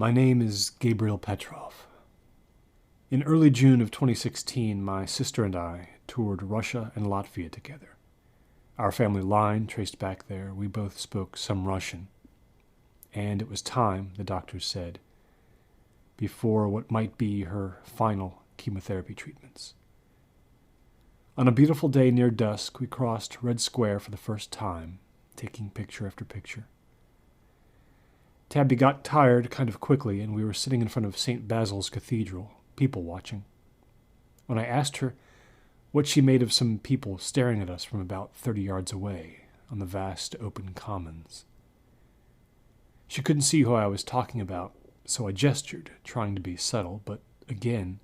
My name is Gabriel Petrov. In early June of 2016, my sister and I toured Russia and Latvia together. Our family line traced back there. We both spoke some Russian. And it was time, the doctors said, before what might be her final chemotherapy treatments. On a beautiful day near dusk, we crossed Red Square for the first time, taking picture after picture. Tabby got tired kind of quickly, and we were sitting in front of St. Basil's Cathedral, people watching. When I asked her what she made of some people staring at us from about 30 yards away on the vast open commons. She couldn't see who I was talking about, so I gestured, trying to be subtle, but again,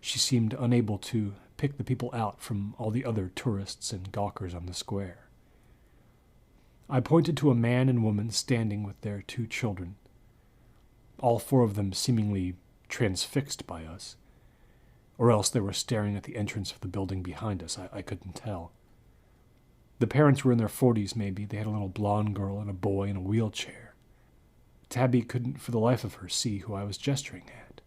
she seemed unable to pick the people out from all the other tourists and gawkers on the square. I pointed to a man and woman standing with their 2 children, all 4 of them seemingly transfixed by us, or else they were staring at the entrance of the building behind us. I couldn't tell. The parents were in their 40s maybe. They had a little blonde girl and a boy in a wheelchair. Tabby couldn't for the life of her see who I was gesturing at.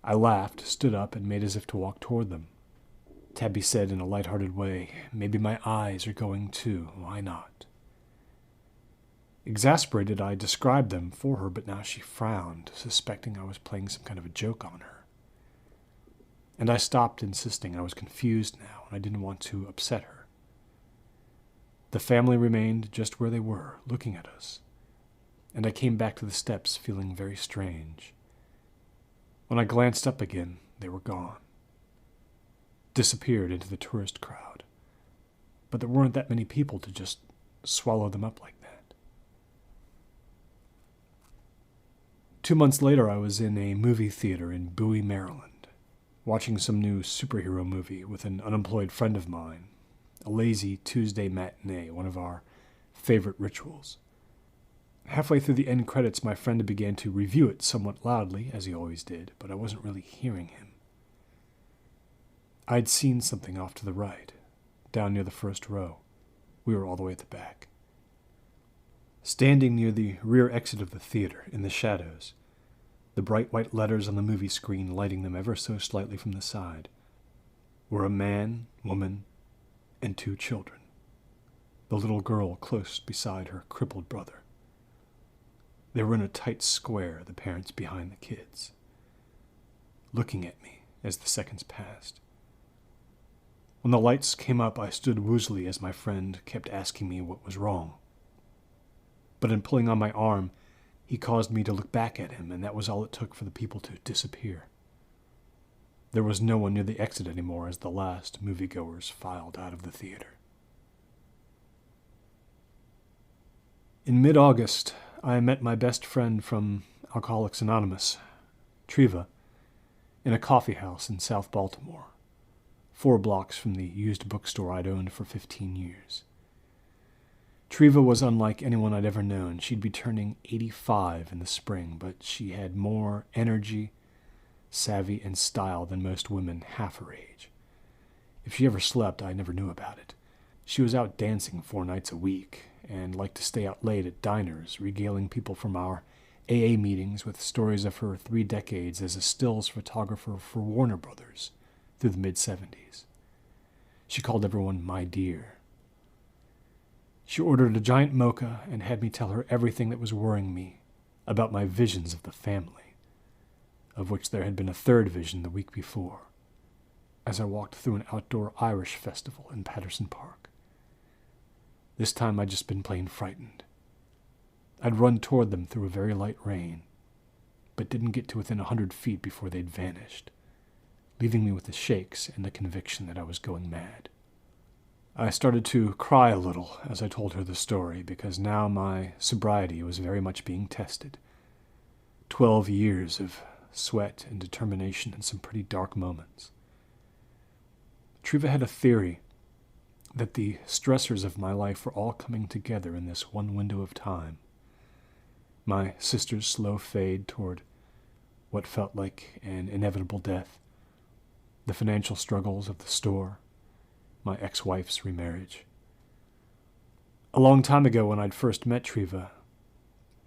I laughed, stood up, and made as if to walk toward them. Tabby said in a light-hearted way, "Maybe my eyes are going too. Why not?" Exasperated, I described them for her, but now she frowned, suspecting I was playing some kind of a joke on her. And I stopped insisting. I was confused now, and I didn't want to upset her. The family remained just where they were, looking at us, and I came back to the steps feeling very strange. When I glanced up again, they were gone. Disappeared into the tourist crowd. But there weren't that many people to just swallow them up like that. 2 months later, I was in a movie theater in Bowie, Maryland, watching some new superhero movie with an unemployed friend of mine, a lazy Tuesday matinee, one of our favorite rituals. Halfway through the end credits, my friend began to review it somewhat loudly, as he always did, but I wasn't really hearing him. I'd seen something off to the right, down near the first row. We were all the way at the back. Standing near the rear exit of the theater, in the shadows, the bright white letters on the movie screen lighting them ever so slightly from the side, were a man, woman, and 2 children, the little girl close beside her crippled brother. They were in a tight square, the parents behind the kids, looking at me as the seconds passed. When the lights came up, I stood woozily as my friend kept asking me what was wrong. But in pulling on my arm, he caused me to look back at him, and that was all it took for the people to disappear. There was no one near the exit anymore as the last moviegoers filed out of the theater. In mid-August, I met my best friend from Alcoholics Anonymous, Treva, in a coffee house in South Baltimore, 4 blocks from the used bookstore I'd owned for 15 years. Treva was unlike anyone I'd ever known. She'd be turning 85 in the spring, but she had more energy, savvy, and style than most women half her age. If she ever slept, I never knew about it. She was out dancing 4 nights a week, and liked to stay out late at diners, regaling people from our AA meetings with stories of her 3 decades as a stills photographer for Warner Brothers through the mid-70s. She called everyone "my dear." She ordered a giant mocha and had me tell her everything that was worrying me about my visions of the family, of which there had been a 3rd vision the week before, as I walked through an outdoor Irish festival in Patterson Park. This time I'd just been plain frightened. I'd run toward them through a very light rain, but didn't get to within 100 feet before they'd vanished, leaving me with the shakes and the conviction that I was going mad. I started to cry a little as I told her the story, because now my sobriety was very much being tested. 12 years of sweat and determination and some pretty dark moments. Treva had a theory that the stressors of my life were all coming together in this one window of time. My sister's slow fade toward what felt like an inevitable death, the financial struggles of the store, my ex-wife's remarriage. A long time ago when I'd first met Treva,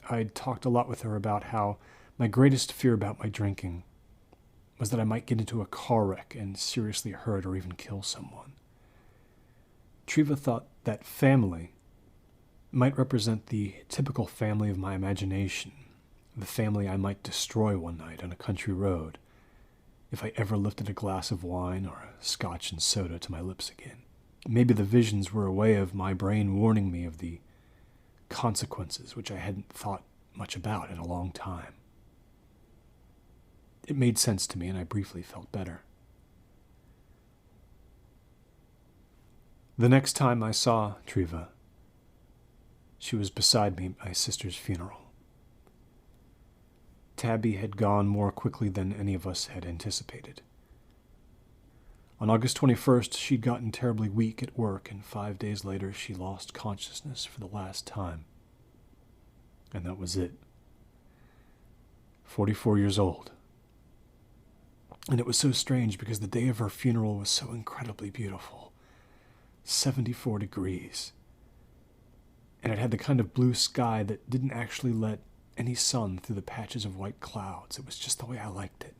I'd talked a lot with her about how My greatest fear about my drinking was that I might get into a car wreck and seriously hurt or even kill someone. Triva thought that family might represent the typical family of my imagination, the family I might destroy one night on a country road if I ever lifted a glass of wine or a scotch and soda to my lips again. Maybe the visions were a way of my brain warning me of the consequences which I hadn't thought much about in a long time. It made sense to me, and I briefly felt better. The next time I saw Triva, she was beside me at my sister's funeral. Tabby had gone more quickly than any of us had anticipated. On August 21st, she'd gotten terribly weak at work, and 5 days later she lost consciousness for the last time. And that was it. 44 years old. And it was so strange because the day of her funeral was so incredibly beautiful. 74 degrees. And it had the kind of blue sky that didn't actually let any sun through the patches of white clouds. It was just the way I liked it.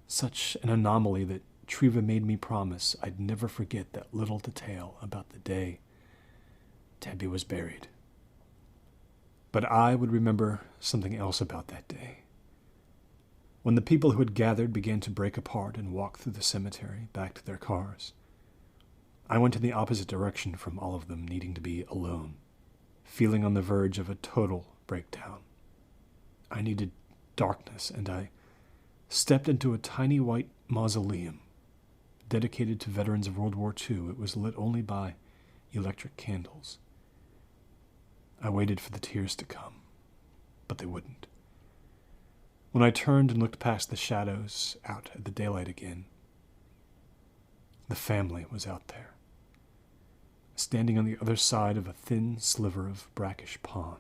Such an anomaly that Triva made me promise I'd never forget that little detail about the day Tabby was buried. But I would remember something else about that day. When the people who had gathered began to break apart and walk through the cemetery back to their cars, I went in the opposite direction from all of them, needing to be alone, feeling on the verge of a total breakdown. I needed darkness, and I stepped into a tiny white mausoleum dedicated to veterans of World War II. It was lit only by electric candles. I waited for the tears to come, but they wouldn't. When I turned and looked past the shadows out at the daylight again, the family was out there, standing on the other side of a thin sliver of brackish pond,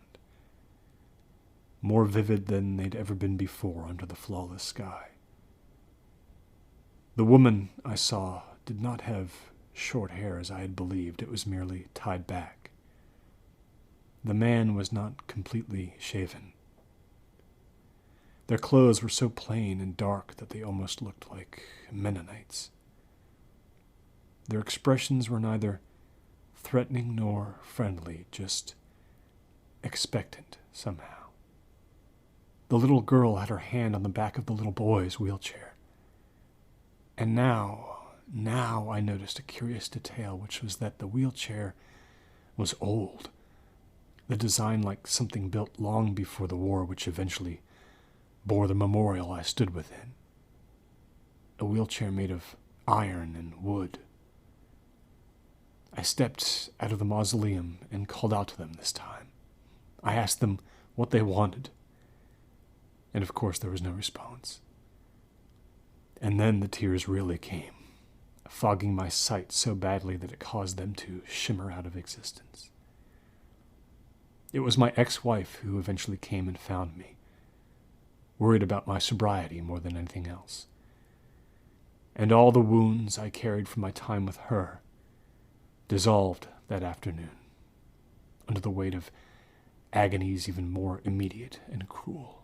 more vivid than they'd ever been before under the flawless sky. The woman I saw did not have short hair as I had believed. It was merely tied back. The man was not completely shaven. Their clothes were so plain and dark that they almost looked like Mennonites. Their expressions were neither threatening nor friendly, just expectant somehow. The little girl had her hand on the back of the little boy's wheelchair. And now I noticed a curious detail, which was that the wheelchair was old. The design like something built long before the war, which eventually bore the memorial I stood within. A wheelchair made of iron and wood. I stepped out of the mausoleum and called out to them this time. I asked them what they wanted, and of course there was no response. And then the tears really came, fogging my sight so badly that it caused them to shimmer out of existence. It was my ex-wife who eventually came and found me, worried about my sobriety more than anything else. And all the wounds I carried from my time with her dissolved that afternoon under the weight of agonies even more immediate and cruel.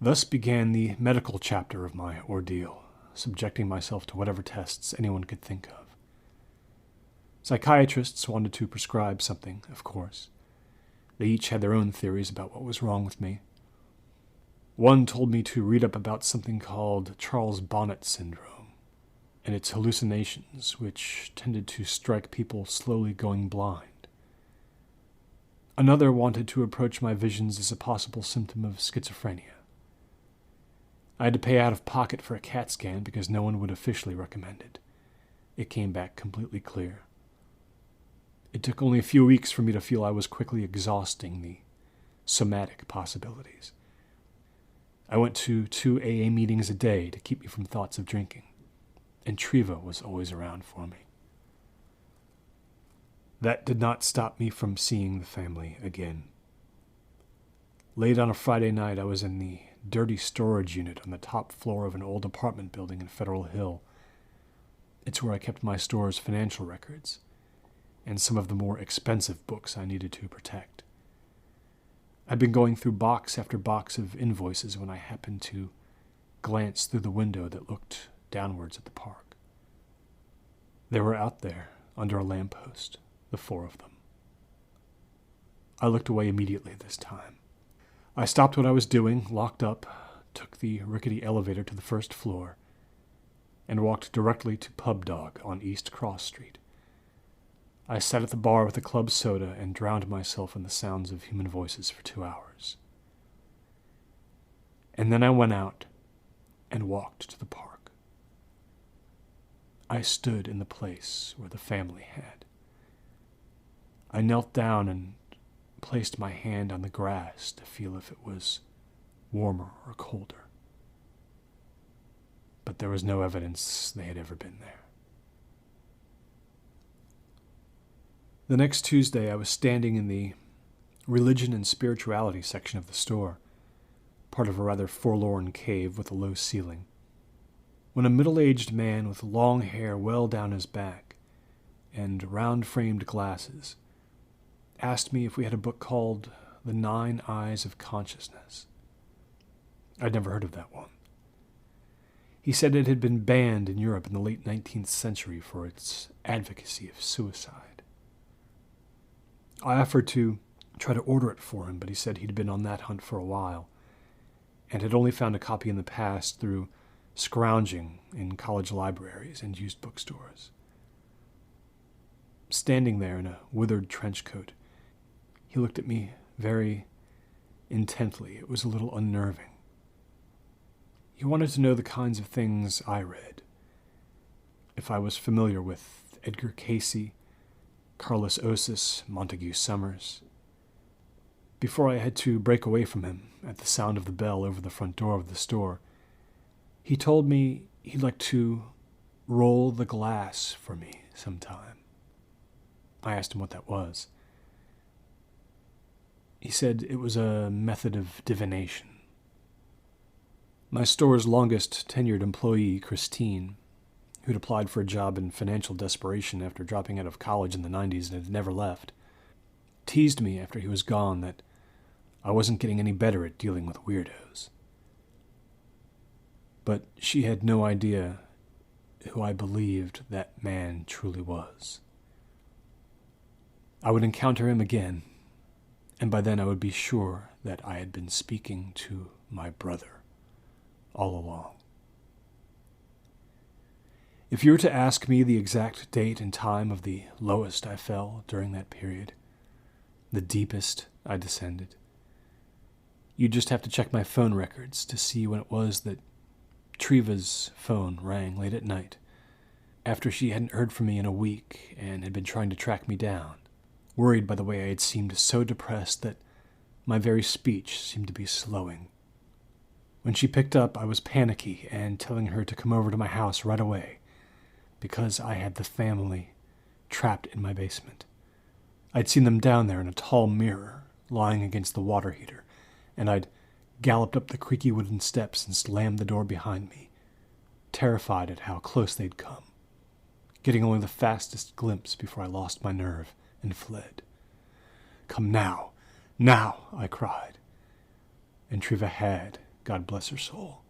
Thus began the medical chapter of my ordeal, subjecting myself to whatever tests anyone could think of. Psychiatrists wanted to prescribe something, of course. They each had their own theories about what was wrong with me. One told me to read up about something called Charles Bonnet syndrome and its hallucinations, which tended to strike people slowly going blind. Another wanted to approach my visions as a possible symptom of schizophrenia. I had to pay out of pocket for a CAT scan because no one would officially recommend it. It came back completely clear. It took only a few weeks for me to feel I was quickly exhausting the somatic possibilities. I went to 2 AA meetings a day to keep me from thoughts of drinking, and Triva was always around for me. That did not stop me from seeing the family again. Late on a Friday night, I was in the dirty storage unit on the top floor of an old apartment building in Federal Hill. It's where I kept my store's financial records and some of the more expensive books I needed to protect. I'd been going through box after box of invoices when I happened to glance through the window that looked downwards at the park. They were out there, under a lamppost, the 4 of them. I looked away immediately this time. I stopped what I was doing, locked up, took the rickety elevator to the first floor, and walked directly to Pub Dog on East Cross Street. I sat at the bar with a club soda and drowned myself in the sounds of human voices for 2 hours. And then I went out and walked to the park. I stood in the place where the family had. I knelt down and placed my hand on the grass to feel if it was warmer or colder. But there was no evidence they had ever been there. The next Tuesday, I was standing in the religion and spirituality section of the store, part of a rather forlorn cave with a low ceiling, when a middle-aged man with long hair well down his back and round-framed glasses asked me if we had a book called The 9 Eyes of Consciousness. I'd never heard of that one. He said it had been banned in Europe in the late 19th century for its advocacy of suicide. I offered to try to order it for him, but he said he'd been on that hunt for a while and had only found a copy in the past through scrounging in college libraries and used bookstores. Standing there in a withered trench coat, he looked at me very intently. It was a little unnerving. He wanted to know the kinds of things I read. If I was familiar with Edgar Cayce, Carlos Osis, Montague Summers. Before I had to break away from him at the sound of the bell over the front door of the store, he told me he'd like to roll the glass for me sometime. I asked him what that was. He said it was a method of divination. My store's longest tenured employee, Christine, who'd applied for a job in financial desperation after dropping out of college in the 90s and had never left, teased me after he was gone that I wasn't getting any better at dealing with weirdos. But she had no idea who I believed that man truly was. I would encounter him again, and by then I would be sure that I had been speaking to my brother all along. If you were to ask me the exact date and time of the lowest I fell during that period, the deepest I descended, you'd just have to check my phone records to see when it was that Treva's phone rang late at night, after she hadn't heard from me in a week and had been trying to track me down, worried by the way I had seemed so depressed that my very speech seemed to be slowing. When she picked up, I was panicky and telling her to come over to my house right away, because I had the family trapped in my basement. I'd seen them down there in a tall mirror, lying against the water heater, and I'd galloped up the creaky wooden steps and slammed the door behind me, terrified at how close they'd come, getting only the fastest glimpse before I lost my nerve and fled. "Come now, now," I cried. And Treva had, God bless her soul.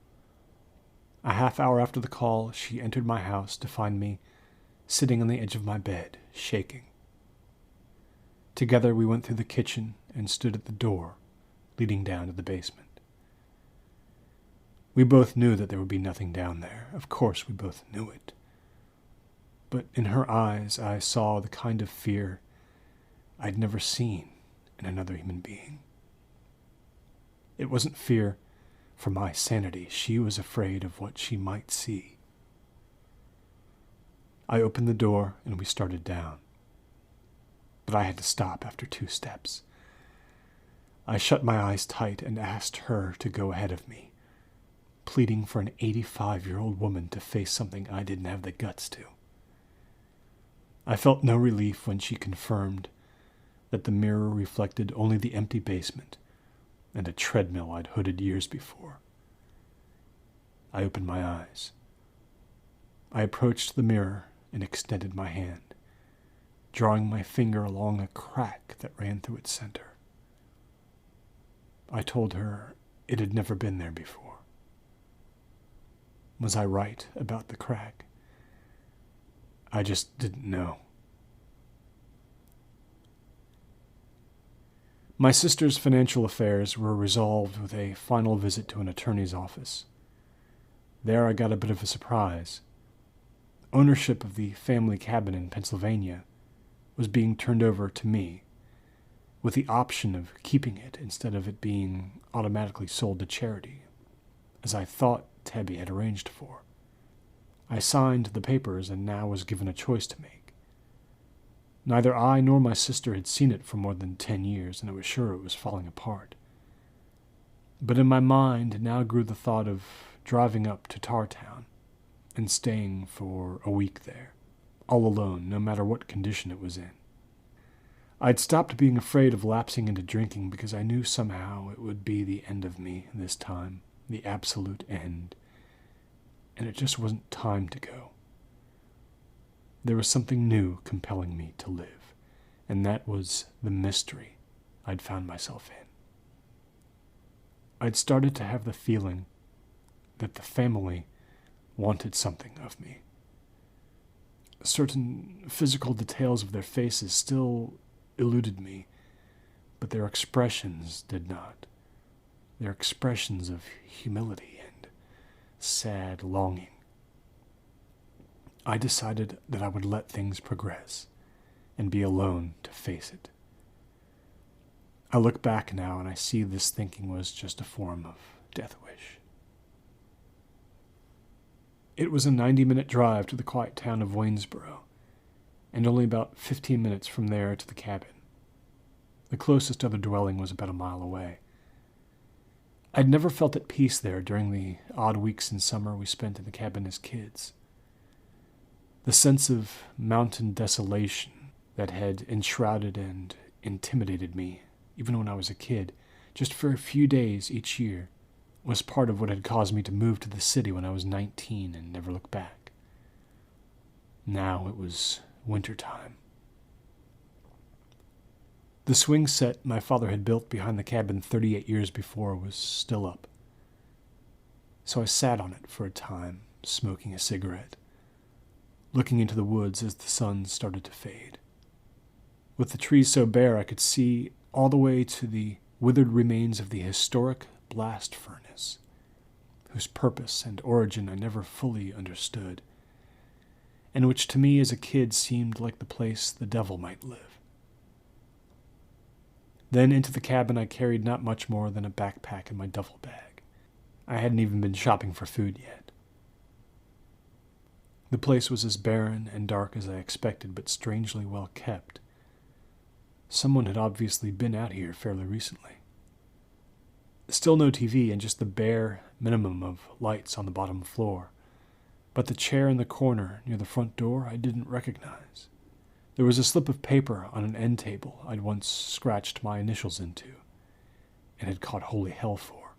A half hour after the call, she entered my house to find me sitting on the edge of my bed, shaking. Together we went through the kitchen and stood at the door leading down to the basement. We both knew that there would be nothing down there. Of course, we both knew it. But in her eyes, I saw the kind of fear I'd never seen in another human being. It wasn't fear for my sanity. She was afraid of what she might see. I opened the door and we started down. But I had to stop after 2 steps. I shut my eyes tight and asked her to go ahead of me, pleading for an 85-year-old woman to face something I didn't have the guts to. I felt no relief when she confirmed that the mirror reflected only the empty basement and a treadmill I'd hooded years before. I opened my eyes. I approached the mirror and extended my hand, drawing my finger along a crack that ran through its center. I told her it had never been there before. Was I right about the crack? I just didn't know. My sister's financial affairs were resolved with a final visit to an attorney's office. There I got a bit of a surprise. Ownership of the family cabin in Pennsylvania was being turned over to me, with the option of keeping it instead of it being automatically sold to charity, as I thought Tabby had arranged for. I signed the papers and now was given a choice to make. Neither I nor my sister had seen it for more than 10 years, and I was sure it was falling apart. But in my mind now grew the thought of driving up to Tartown and staying for a week there, all alone, no matter what condition it was in. I'd stopped being afraid of lapsing into drinking because I knew somehow it would be the end of me this time, the absolute end, and it just wasn't time to go. There was something new compelling me to live, and that was the mystery I'd found myself in. I'd started to have the feeling that the family wanted something of me. Certain physical details of their faces still eluded me, but their expressions did not. Their expressions of humility and sad longing. I decided that I would let things progress and be alone to face it. I look back now and I see this thinking was just a form of death wish. It was a 90-minute drive to the quiet town of Waynesboro, and only about 15 minutes from there to the cabin. The closest other dwelling was about a mile away. I'd never felt at peace there during the odd weeks in summer we spent in the cabin as kids. The sense of mountain desolation that had enshrouded and intimidated me, even when I was a kid, just for a few days each year, was part of what had caused me to move to the city when I was 19 and never look back. Now it was wintertime. The swing set my father had built behind the cabin 38 years before was still up. So I sat on it for a time, smoking a cigarette, looking into the woods as the sun started to fade. With the trees so bare I could see all the way to the withered remains of the historic blast furnace, whose purpose and origin I never fully understood, and which to me as a kid seemed like the place the devil might live. Then into the cabin I carried not much more than a backpack and my duffel bag. I hadn't even been shopping for food yet. The place was as barren and dark as I expected, but strangely well kept. Someone had obviously been out here fairly recently. Still no TV and just the bare minimum of lights on the bottom floor. But the chair in the corner near the front door I didn't recognize. There was a slip of paper on an end table I'd once scratched my initials into and had caught holy hell for.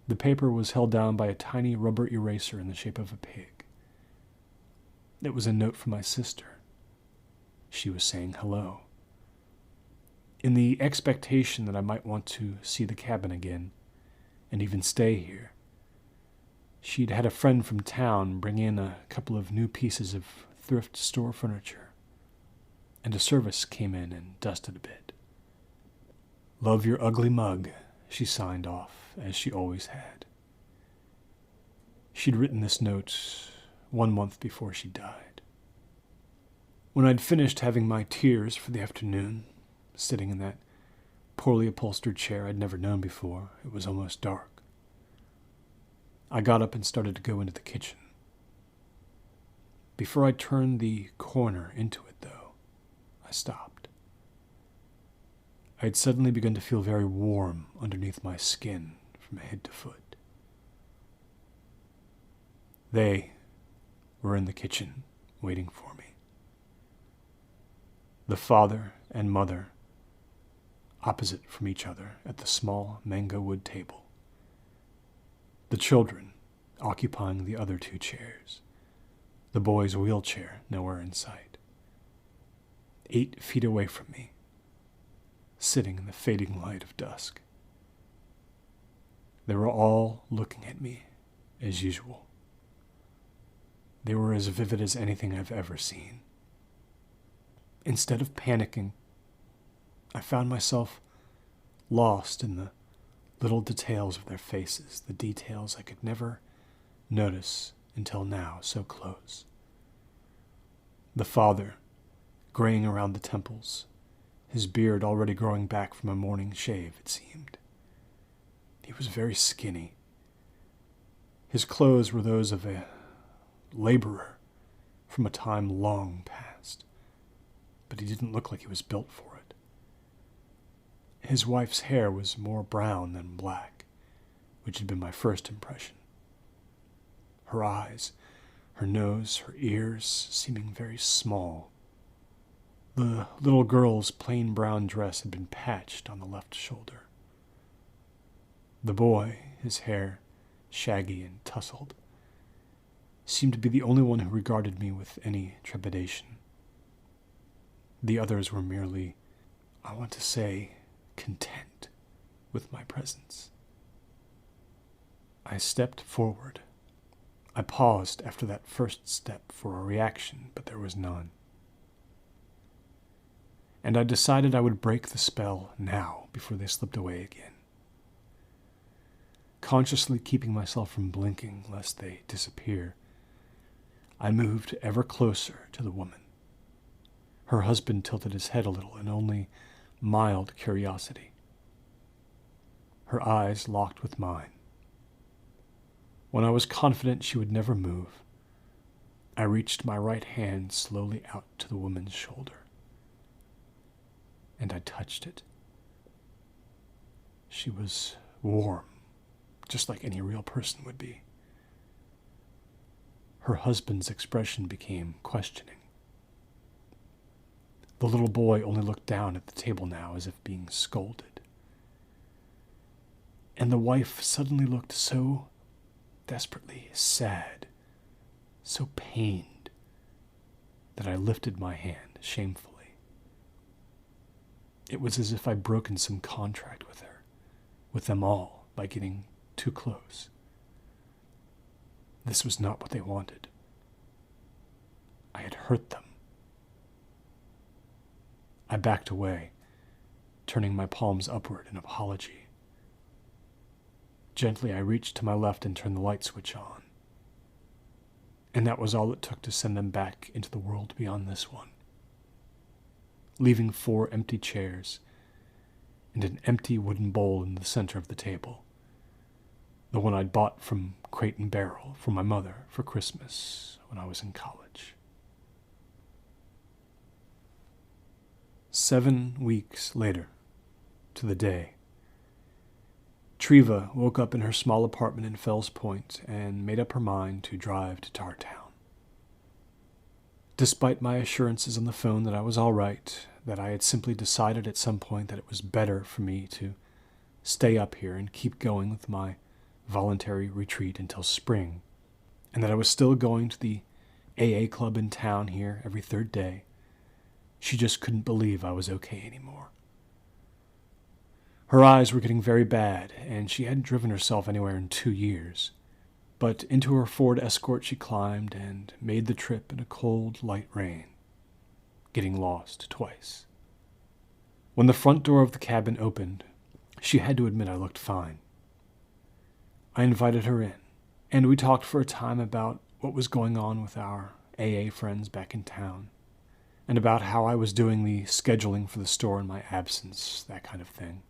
The paper was held down by a tiny rubber eraser in the shape of a pig. It was a note from my sister. She was saying hello. In the expectation that I might want to see the cabin again, and even stay here, she'd had a friend from town bring in a couple of new pieces of thrift store furniture, and a service came in and dusted a bit. "Love your ugly mug," she signed off, as she always had. She'd written this note 1 month before she died. When I'd finished having my tears for the afternoon, sitting in that poorly upholstered chair I'd never known before, it was almost dark. I got up and started to go into the kitchen. Before I turned the corner into it, though, I stopped. I had suddenly begun to feel very warm underneath my skin from head to foot. They were in the kitchen, waiting for me. The father and mother, opposite from each other at the small mango wood table. The children occupying the other 2 chairs. The boy's wheelchair nowhere in sight. 8 feet away from me, sitting in the fading light of dusk, They were all looking at me, as usual. They were as vivid as anything I've ever seen. Instead of panicking, I found myself lost in the little details of their faces, the details I could never notice until now, so close. The father, graying around the temples, his beard already growing back from a morning shave, it seemed. He was very skinny. His clothes were those of a laborer from a time long past, but he didn't look like he was built for it. His wife's hair was more brown than black, which had been my first impression. Her eyes, her nose, her ears seeming very small. The little girl's plain brown dress had been patched on the left shoulder. The boy, his hair shaggy and tousled, seemed to be the only one who regarded me with any trepidation. The others were merely, I want to say, content with my presence. I stepped forward. I paused after that first step for a reaction, but there was none. And I decided I would break the spell now before they slipped away again. Consciously keeping myself from blinking lest they disappear, I moved ever closer to the woman. Her husband tilted his head a little in only mild curiosity. Her eyes locked with mine. When I was confident she would never move, I reached my right hand slowly out to the woman's shoulder, and I touched it. She was warm, just like any real person would be. Her husband's expression became questioning. The little boy only looked down at the table now as if being scolded. And the wife suddenly looked so desperately sad, so pained, that I lifted my hand shamefully. It was as if I'd broken some contract with her, with them all, by getting too close. This was not what they wanted. I had hurt them. I backed away, turning my palms upward in apology. Gently, I reached to my left and turned the light switch on. And that was all it took to send them back into the world beyond this one, leaving 4 empty chairs and an empty wooden bowl in the center of the table, the one I'd bought from Crate and Barrel for my mother for Christmas when I was in college. 7 weeks later, to the day, Treva woke up in her small apartment in Fells Point and made up her mind to drive to Tartown. Despite my assurances on the phone that I was all right, that I had simply decided at some point that it was better for me to stay up here and keep going with my voluntary retreat until spring, and that I was still going to the AA club in town here every 3rd day, she just couldn't believe I was okay anymore. Her eyes were getting very bad, and she hadn't driven herself anywhere in 2 years. But into her Ford Escort she climbed and made the trip in a cold, light rain, getting lost twice. When the front door of the cabin opened, she had to admit I looked fine. I invited her in, and we talked for a time about what was going on with our AA friends back in town, and about how I was doing the scheduling for the store in my absence, that kind of thing.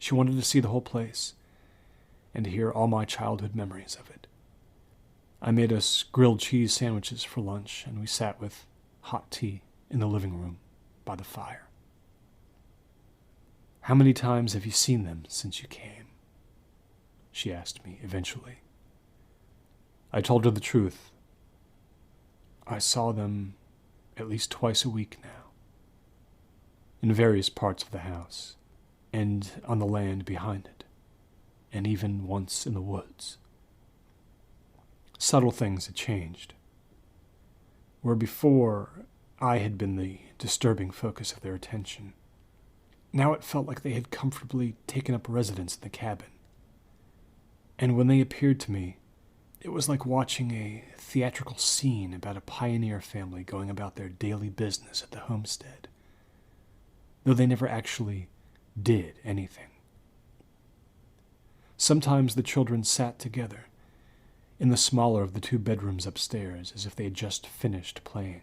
She wanted to see the whole place and to hear all my childhood memories of it. I made us grilled cheese sandwiches for lunch, and we sat with hot tea in the living room by the fire. "How many times have you seen them since you came?" she asked me eventually. I told her the truth. I saw them at least twice a week now, in various parts of the house, and on the land behind it, and even once in the woods. Subtle things had changed. Where before I had been the disturbing focus of their attention, now it felt like they had comfortably taken up residence in the cabin, And when they appeared to me, it was like watching a theatrical scene about a pioneer family going about their daily business at the homestead, though they never actually did anything. Sometimes the children sat together in the smaller of the 2 bedrooms upstairs as if they had just finished playing.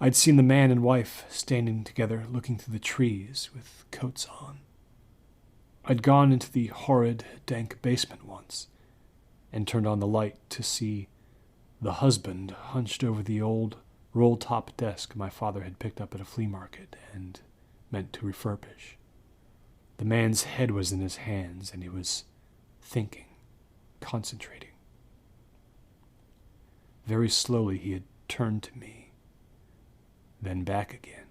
I'd seen the man and wife standing together looking through the trees with coats on. I'd gone into the horrid, dank basement once and turned on the light to see the husband hunched over the old roll-top desk my father had picked up at a flea market and meant to refurbish. The man's head was in his hands, and he was thinking, concentrating. Very slowly he had turned to me, then back again.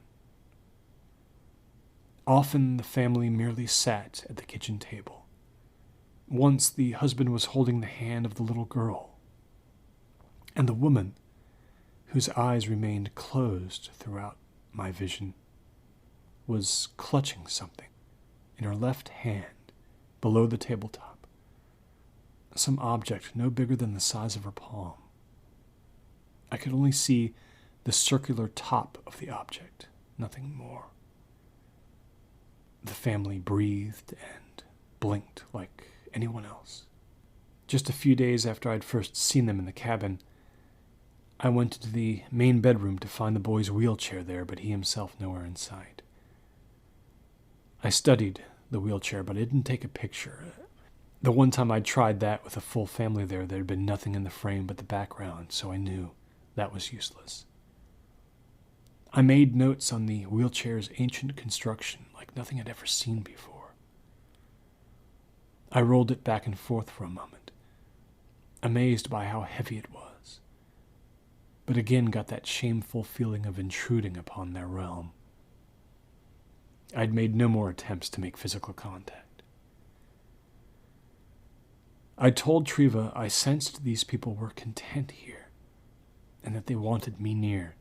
Often the family merely sat at the kitchen table. Once the husband was holding the hand of the little girl, and the woman, whose eyes remained closed throughout my vision, was clutching something in her left hand below the tabletop, some object no bigger than the size of her palm. I could only see the circular top of the object, nothing more. The family breathed and blinked like anyone else. Just a few days after I'd first seen them in the cabin, I went into the main bedroom to find the boy's wheelchair there, but he himself nowhere in sight. I studied the wheelchair, but I didn't take a picture. The one time I'd tried that with a full family there had been nothing in the frame but the background, so I knew that was useless. I made notes on the wheelchair's ancient construction like nothing I'd ever seen before. I rolled it back and forth for a moment, amazed by how heavy it was, but again got that shameful feeling of intruding upon their realm. I'd made no more attempts to make physical contact. I told Triva I sensed these people were content here, and that they wanted me near.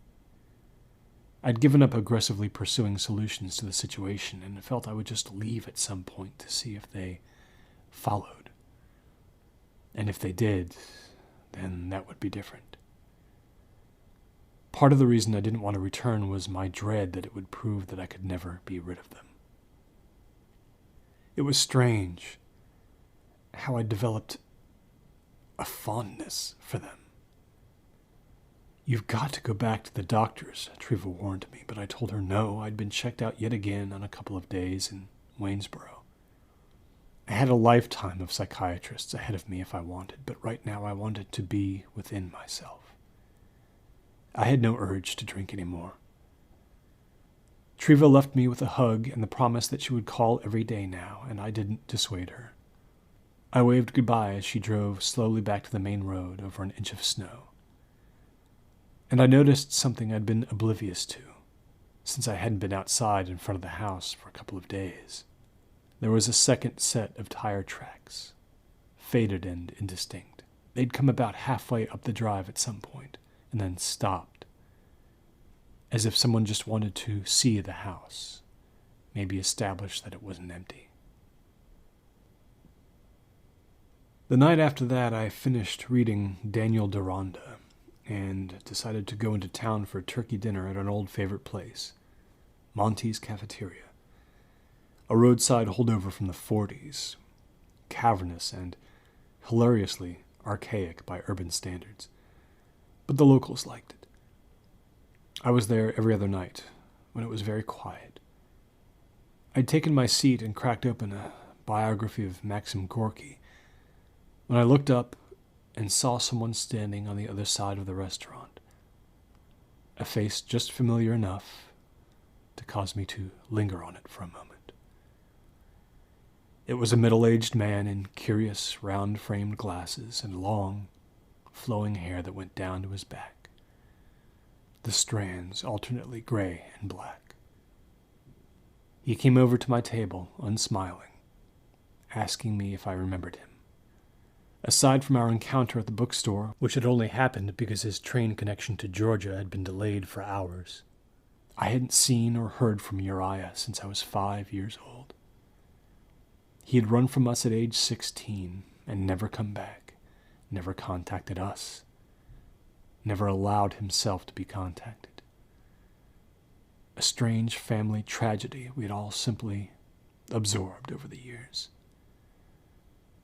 I'd given up aggressively pursuing solutions to the situation, and felt I would just leave at some point to see if they followed. And if they did, then that would be different. Part of the reason I didn't want to return was my dread that it would prove that I could never be rid of them. It was strange how I developed a fondness for them. "You've got to go back to the doctors," Triva warned me, but I told her no. I'd been checked out yet again on a couple of days in Waynesboro. I had a lifetime of psychiatrists ahead of me if I wanted, but right now I wanted to be within myself. I had no urge to drink anymore. Triva left me with a hug and the promise that she would call every day now, and I didn't dissuade her. I waved goodbye as she drove slowly back to the main road over an inch of snow. And I noticed something I'd been oblivious to, since I hadn't been outside in front of the house for a couple of days. There was a second set of tire tracks, faded and indistinct. They'd come about halfway up the drive at some point, and then stopped, as if someone just wanted to see the house, maybe establish that it wasn't empty. The night after that, I finished reading Daniel Deronda and decided to go into town for a turkey dinner at an old favorite place, Monty's Cafeteria, a roadside holdover from the 40s, cavernous and hilariously archaic by urban standards. But the locals liked it. I was there every other night, when it was very quiet. I'd taken my seat and cracked open a biography of Maxim Gorky, when I looked up and saw someone standing on the other side of the restaurant, a face just familiar enough to cause me to linger on it for a moment. It was a middle-aged man in curious, round-framed glasses and long, flowing hair that went down to his back, the strands alternately gray and black. He came over to my table, unsmiling, asking me if I remembered him. Aside from our encounter at the bookstore, which had only happened because his train connection to Georgia had been delayed for hours, I hadn't seen or heard from Uriah since I was 5 years old. He had run from us at age 16 and never come back, never contacted us, never allowed himself to be contacted. A strange family tragedy we had all simply absorbed over the years.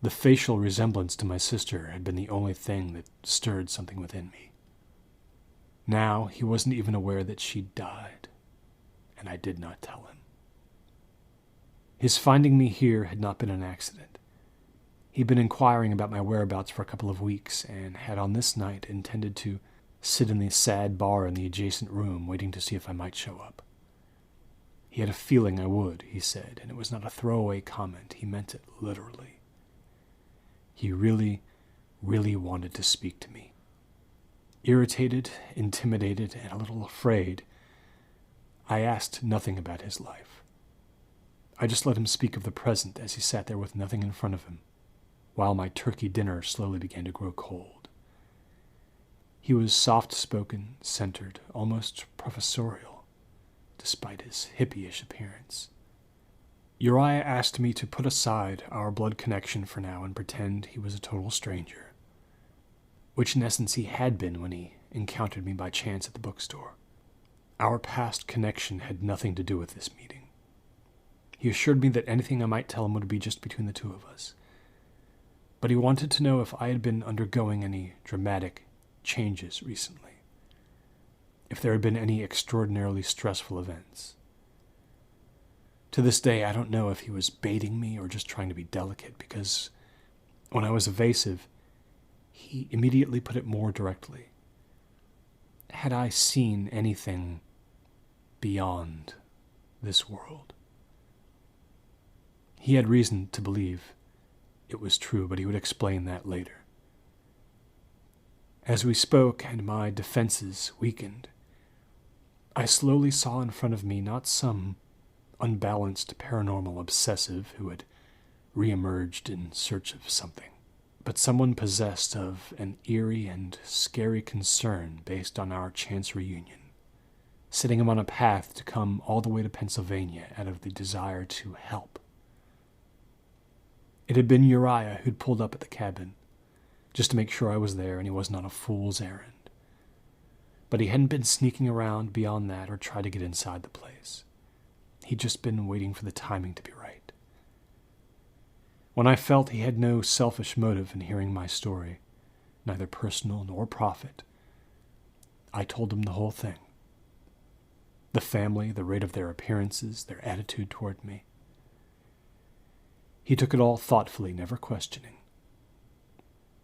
The facial resemblance to my sister had been the only thing that stirred something within me. Now he wasn't even aware that she'd died, and I did not tell him. His finding me here had not been an accident. He'd been inquiring about my whereabouts for a couple of weeks, and had on this night intended to sit in the sad bar in the adjacent room waiting to see if I might show up. He had a feeling I would, he said, and it was not a throwaway comment. He meant it literally. He really, really wanted to speak to me. Irritated, intimidated, and a little afraid, I asked nothing about his life. I just let him speak of the present as he sat there with nothing in front of him, while my turkey dinner slowly began to grow cold. He was soft-spoken, centered, almost professorial, despite his hippie-ish appearance. Uriah asked me to put aside our blood connection for now and pretend he was a total stranger, which in essence he had been when he encountered me by chance at the bookstore. Our past connection had nothing to do with this meeting. He assured me that anything I might tell him would be just between the two of us. But he wanted to know if I had been undergoing any dramatic changes recently, if there had been any extraordinarily stressful events. To this day, I don't know if he was baiting me or just trying to be delicate, because when I was evasive, he immediately put it more directly. Had I seen anything beyond this world? He had reason to believe it was true, but he would explain that later. As we spoke and my defenses weakened, I slowly saw in front of me not some unbalanced paranormal obsessive who had reemerged in search of something, but someone possessed of an eerie and scary concern based on our chance reunion, setting him on a path to come all the way to Pennsylvania out of the desire to help. It had been Uriah who'd pulled up at the cabin, just to make sure I was there and he wasn't on a fool's errand. But he hadn't been sneaking around beyond that or tried to get inside the place. He'd just been waiting for the timing to be right. When I felt he had no selfish motive in hearing my story, neither personal nor profit, I told him the whole thing. The family, the rate of their appearances, their attitude toward me. He took it all thoughtfully, never questioning.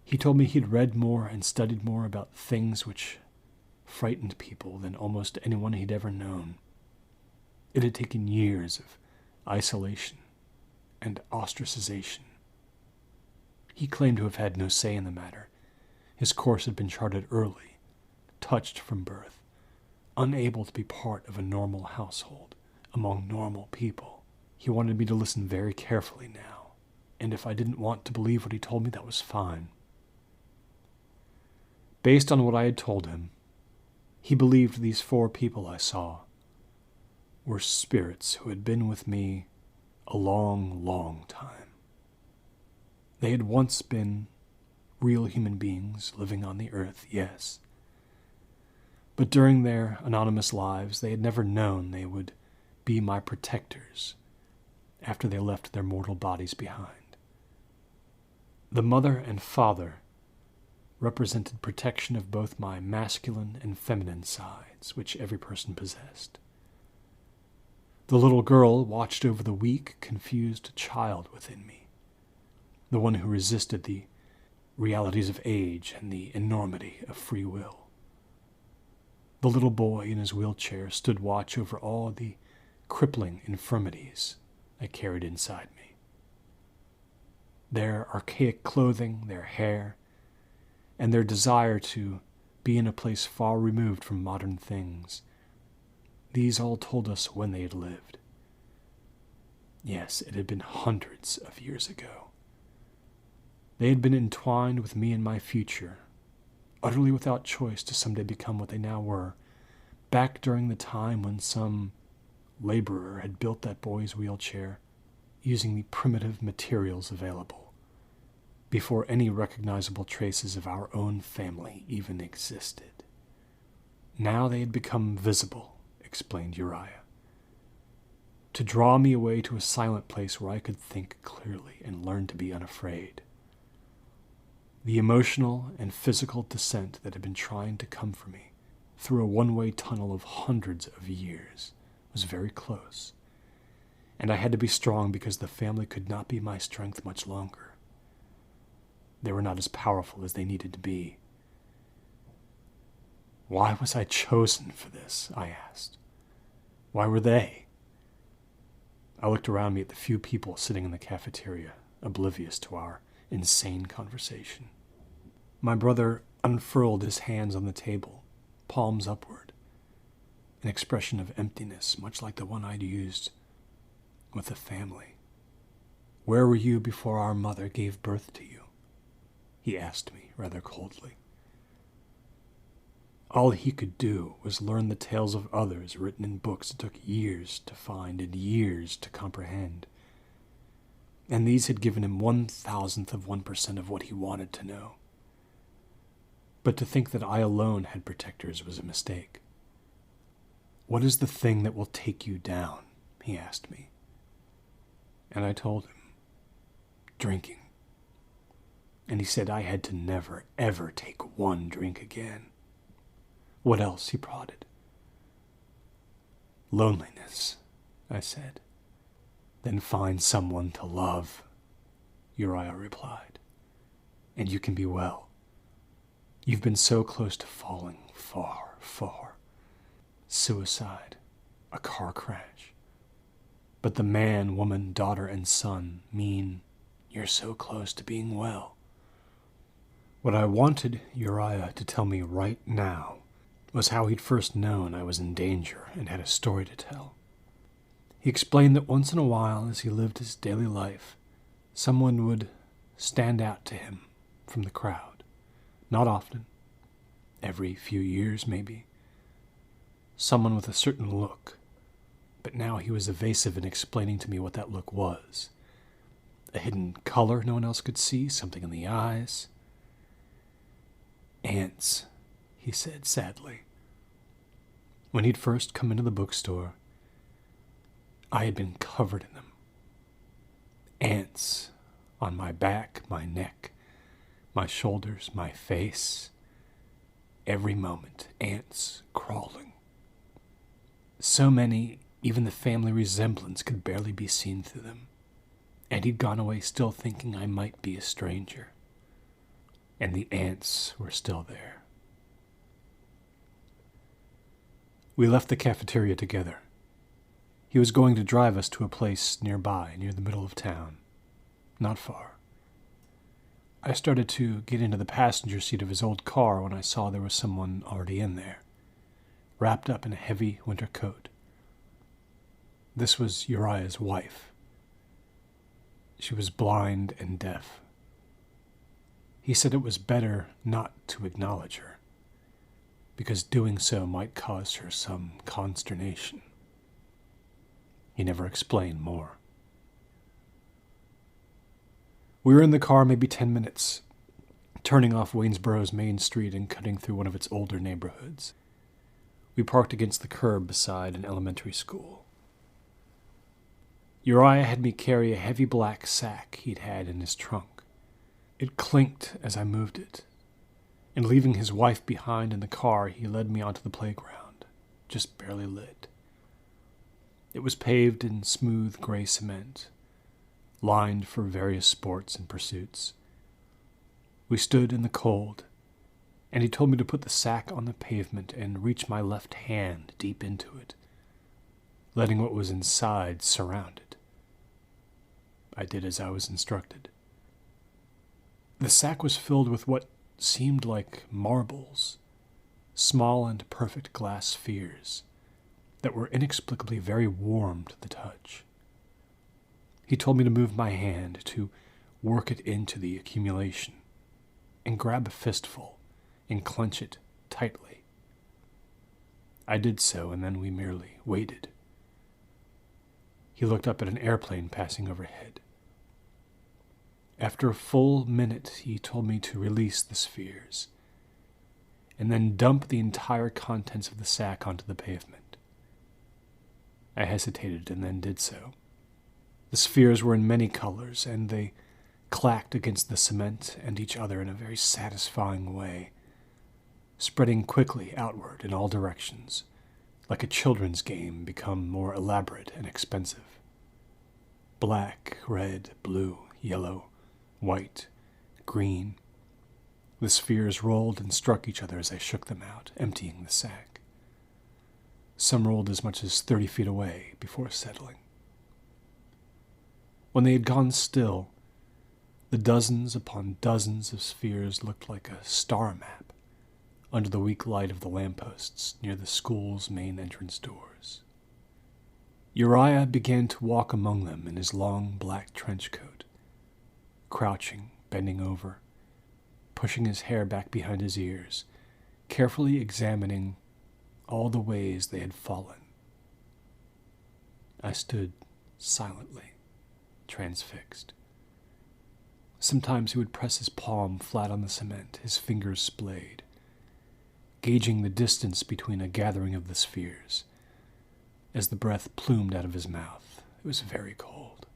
He told me he'd read more and studied more about things which frightened people than almost anyone he'd ever known. It had taken years of isolation and ostracization. He claimed to have had no say in the matter. His course had been charted early, touched from birth, unable to be part of a normal household, among normal people. He wanted me to listen very carefully now, and if I didn't want to believe what he told me, that was fine. Based on what I had told him, he believed these 4 people I saw were spirits who had been with me a long, long time. They had once been real human beings living on the earth, yes, but during their anonymous lives, they had never known they would be my protectors after they left their mortal bodies behind. The mother and father represented protection of both my masculine and feminine sides, which every person possessed. The little girl watched over the weak, confused child within me, the one who resisted the realities of age and the enormity of free will. The little boy in his wheelchair stood watch over all the crippling infirmities I carried inside me. Their archaic clothing, their hair, and their desire to be in a place far removed from modern things. These all told us when they had lived. Yes, it had been hundreds of years ago. They had been entwined with me and my future, utterly without choice to someday become what they now were, back during the time when some laborer had built that boy's wheelchair, using the primitive materials available, before any recognizable traces of our own family even existed. Now they had become visible, explained Uriah, to draw me away to a silent place where I could think clearly and learn to be unafraid. The emotional and physical descent that had been trying to come for me through a one-way tunnel of hundreds of years was very close, and I had to be strong because the family could not be my strength much longer. They were not as powerful as they needed to be. Why was I chosen for this? I asked. Why were they? I looked around me at the few people sitting in the cafeteria, oblivious to our insane conversation. My brother unfurled his hands on the table, palms upward, an expression of emptiness, much like the one I'd used with the family. Where were you before our mother gave birth to you? He asked me rather coldly. All he could do was learn the tales of others written in books that took years to find and years to comprehend. And these had given him 1,000% of what he wanted to know. But to think that I alone had protectors was a mistake. What is the thing that will take you down? He asked me. And I told him, drinking. And he said I had to never, ever take one drink again. What else? He prodded. Loneliness, I said. Then find someone to love, Uriah replied. And you can be well. You've been so close to falling far, far. Suicide, a car crash. But the man, woman, daughter, and son mean you're so close to being well. What I wanted Uriah to tell me right now was how he'd first known I was in danger and had a story to tell. He explained that once in a while, as he lived his daily life, someone would stand out to him from the crowd. Not often, every few years maybe. Someone with a certain look, but now he was evasive in explaining to me what that look was. A hidden color no one else could see, something in the eyes. Ants, he said sadly. When he'd first come into the bookstore, I had been covered in them. Ants on my back, my neck, my shoulders, my face. Every moment, ants crawling. So many, even the family resemblance could barely be seen through them. And he'd gone away still thinking I might be a stranger. And the ants were still there. We left the cafeteria together. He was going to drive us to a place nearby, near the middle of town. Not far. I started to get into the passenger seat of his old car when I saw there was someone already in there, wrapped up in a heavy winter coat. This was Uriah's wife. She was blind and deaf. He said it was better not to acknowledge her, because doing so might cause her some consternation. He never explained more. We were in the car maybe 10 minutes, turning off Waynesboro's main street and cutting through one of its older neighborhoods. We parked against the curb beside an elementary school. Uriah had me carry a heavy black sack he'd had in his trunk. It clinked as I moved it, and leaving his wife behind in the car, he led me onto the playground, just barely lit. It was paved in smooth gray cement, lined for various sports and pursuits. We stood in the cold, and he told me to put the sack on the pavement and reach my left hand deep into it, letting what was inside surround it. I did as I was instructed. The sack was filled with what seemed like marbles, small and perfect glass spheres that were inexplicably very warm to the touch. He told me to move my hand, to work it into the accumulation, and grab a fistful and clench it tightly. I did so, and then we merely waited. He looked up at an airplane passing overhead. After a full minute, he told me to release the spheres, and then dump the entire contents of the sack onto the pavement. I hesitated and then did so. The spheres were in many colors, and they clacked against the cement and each other in a very satisfying way, spreading quickly outward in all directions, like a children's game become more elaborate and expensive. Black, red, blue, yellow, white, green. The spheres rolled and struck each other as I shook them out, emptying the sack. Some rolled as much as 30 feet away before settling. When they had gone still, the dozens upon dozens of spheres looked like a star map under the weak light of the lampposts near the school's main entrance doors. Uriah began to walk among them in his long black trench coat, crouching, bending over, pushing his hair back behind his ears, carefully examining all the ways they had fallen. I stood silently, transfixed. Sometimes he would press his palm flat on the cement, his fingers splayed, gauging the distance between a gathering of the spheres. As the breath plumed out of his mouth, it was very cold.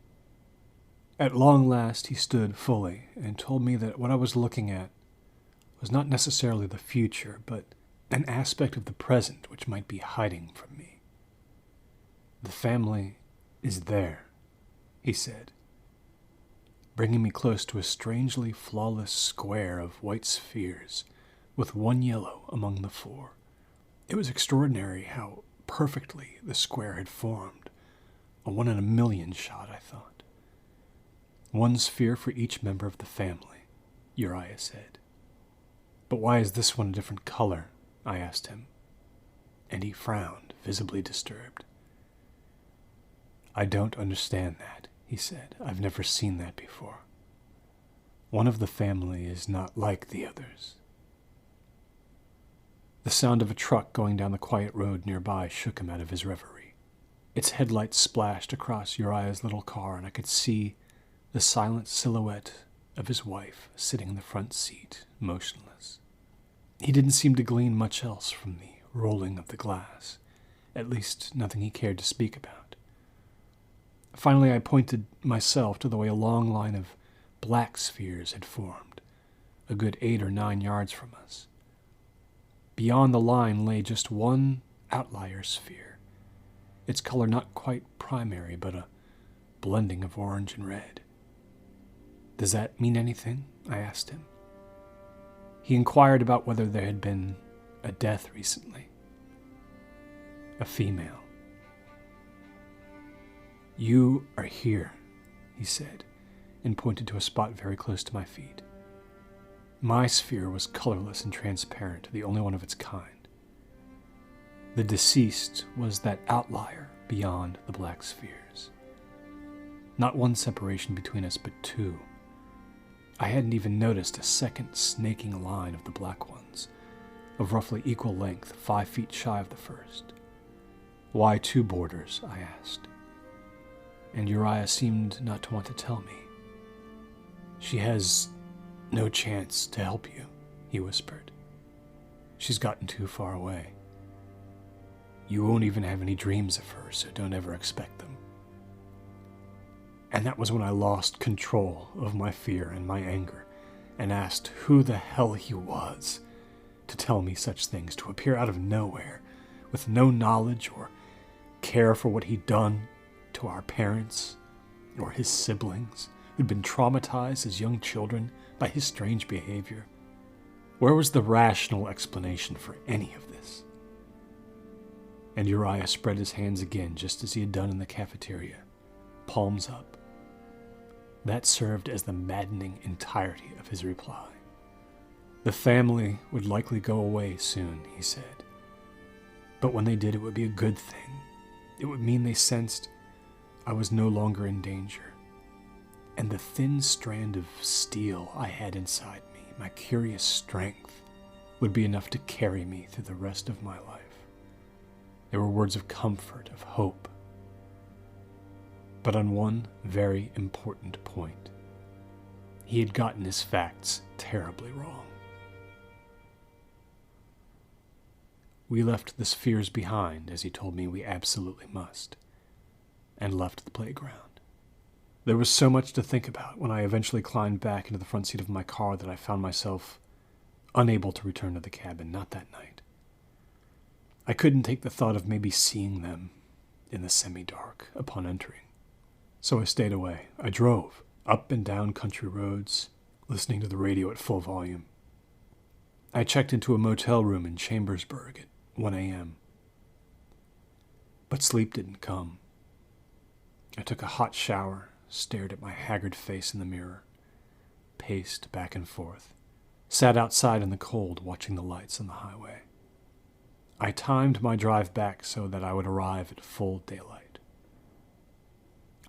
At long last he stood fully and told me that what I was looking at was not necessarily the future, but an aspect of the present which might be hiding from me. The family is there, he said, bringing me close to a strangely flawless square of white spheres with one yellow among the four. It was extraordinary how perfectly the square had formed. A 1 in a million shot, I thought. One sphere for each member of the family, Uriah said. But why is this one a different color? I asked him, and he frowned, visibly disturbed. I don't understand that, he said. I've never seen that before. One of the family is not like the others. The sound of a truck going down the quiet road nearby shook him out of his reverie. Its headlights splashed across Uriah's little car, and I could see the silent silhouette of his wife sitting in the front seat, motionless. He didn't seem to glean much else from the rolling of the glass, at least nothing he cared to speak about. Finally, I pointed myself to the way a long line of black spheres had formed, a good 8 or 9 yards from us. Beyond the line lay just one outlier sphere, its color not quite primary, but a blending of orange and red. Does that mean anything? I asked him. He inquired about whether there had been a death recently. A female. You are here, he said, and pointed to a spot very close to my feet. My sphere was colorless and transparent, the only one of its kind. The deceased was that outlier beyond the black spheres. Not one separation between us, but 2. I hadn't even noticed a second snaking line of the black ones, of roughly equal length, 5 feet shy of the first. Why 2 borders? I asked. And Uriah seemed not to want to tell me. She has no chance to help you, he whispered. She's gotten too far away. You won't even have any dreams of her, so don't ever expect them. And that was when I lost control of my fear and my anger, and asked who the hell he was to tell me such things, to appear out of nowhere, with no knowledge or care for what he'd done to our parents or his siblings, who'd been traumatized as young children by his strange behavior. Where was the rational explanation for any of this? And Uriah spread his hands again, just as he had done in the cafeteria, palms up. That served as the maddening entirety of his reply. The family would likely go away soon, he said. But when they did, it would be a good thing. It would mean they sensed I was no longer in danger. And the thin strand of steel I had inside me, my curious strength, would be enough to carry me through the rest of my life. They were words of comfort, of hope. but on one very important point. He had gotten his facts terribly wrong. We left the spheres behind, as he told me we absolutely must, and left the playground. There was so much to think about when I eventually climbed back into the front seat of my car that I found myself unable to return to the cabin, not that night. I couldn't take the thought of maybe seeing them in the semi-dark upon entering. So I stayed away. I drove up and down country roads, listening to the radio at full volume. I checked into a motel room in Chambersburg at 1 a.m. But sleep didn't come. I took a hot shower, stared at my haggard face in the mirror, paced back and forth, sat outside in the cold watching the lights on the highway. I timed my drive back so that I would arrive at full daylight.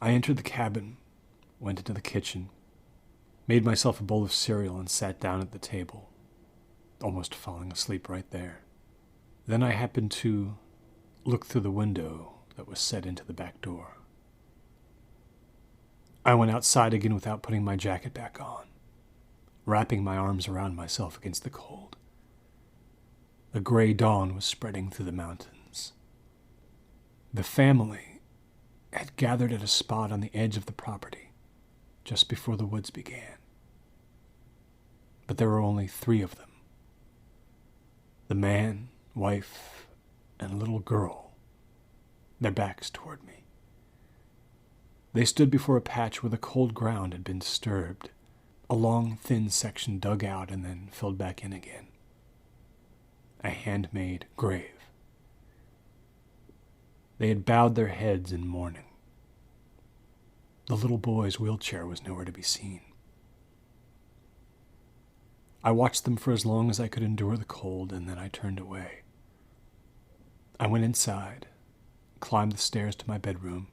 I entered the cabin, went into the kitchen, made myself a bowl of cereal and sat down at the table, almost falling asleep right there. Then I happened to look through the window that was set into the back door. I went outside again without putting my jacket back on, wrapping my arms around myself against the cold. A gray dawn was spreading through the mountains. The family had gathered at a spot on the edge of the property just before the woods began. But there were only 3 of them. The man, wife, and little girl, their backs toward me. They stood before a patch where the cold ground had been disturbed, a long, thin section dug out and then filled back in again. A handmade grave. They had bowed their heads in mourning. The little boy's wheelchair was nowhere to be seen. I watched them for as long as I could endure the cold, and then I turned away. I went inside, climbed the stairs to my bedroom,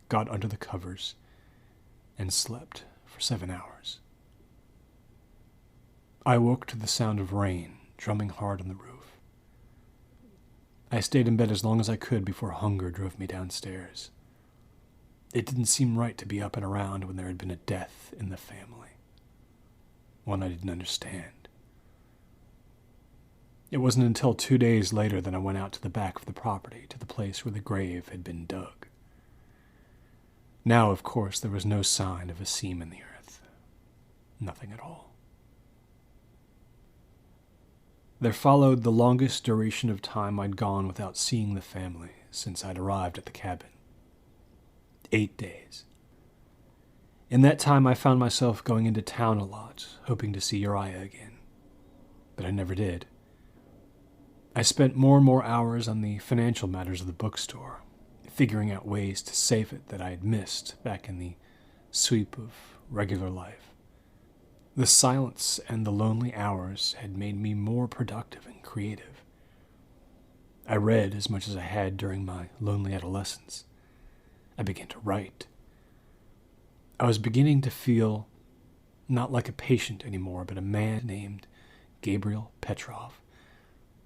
got under the covers, and slept for 7 hours. I woke to the sound of rain drumming hard on the roof. I stayed in bed as long as I could before hunger drove me downstairs. It didn't seem right to be up and around when there had been a death in the family, one I didn't understand. It wasn't until 2 days later that I went out to the back of the property, to the place where the grave had been dug. Now, of course, there was no sign of a seam in the earth. Nothing at all. There followed the longest duration of time I'd gone without seeing the family since I'd arrived at the cabin. 8 days. In that time, I found myself going into town a lot, hoping to see Uriah again. But I never did. I spent more and more hours on the financial matters of the bookstore, figuring out ways to save it that I had missed back in the sweep of regular life. The silence and the lonely hours had made me more productive and creative. I read as much as I had during my lonely adolescence. I began to write. I was beginning to feel not like a patient anymore, but a man named Gabriel Petrov,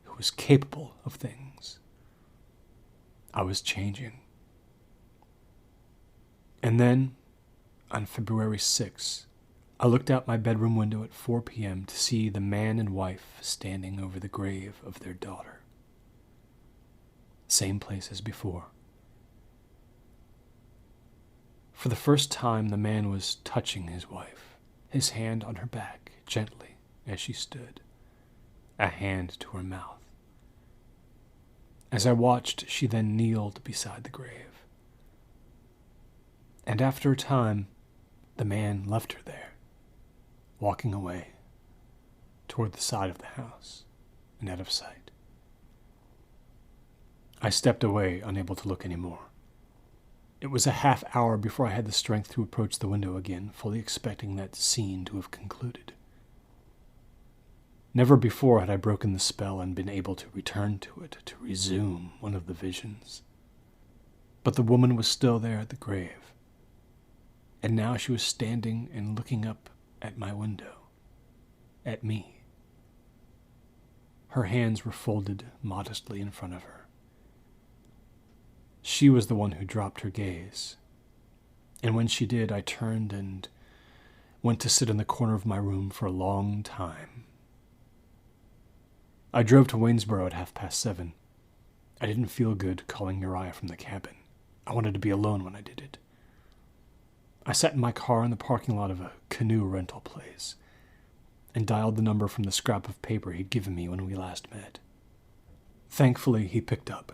who was capable of things. I was changing. And then, on February 6th, I looked out my bedroom window at 4 p.m. to see the man and wife standing over the grave of their daughter. Same place as before. For the first time, the man was touching his wife, his hand on her back, gently, as she stood, a hand to her mouth. As I watched, she then kneeled beside the grave. And after a time, the man left her there, walking away toward the side of the house and out of sight. I stepped away, unable to look anymore. It was a half hour before I had the strength to approach the window again, fully expecting that scene to have concluded. Never before had I broken the spell and been able to return to it, to resume one of the visions. But the woman was still there at the grave, and now she was standing and looking up at my window, at me. Her hands were folded modestly in front of her. She was the one who dropped her gaze And when she did, I turned and went to sit in the corner of my room for a long time. I drove to Waynesboro at 7:30. I didn't feel good calling Uriah from the cabin. I wanted to be alone when I did it. I sat in my car in the parking lot of a canoe rental place and dialed the number from the scrap of paper he'd given me when we last met. Thankfully, he picked up.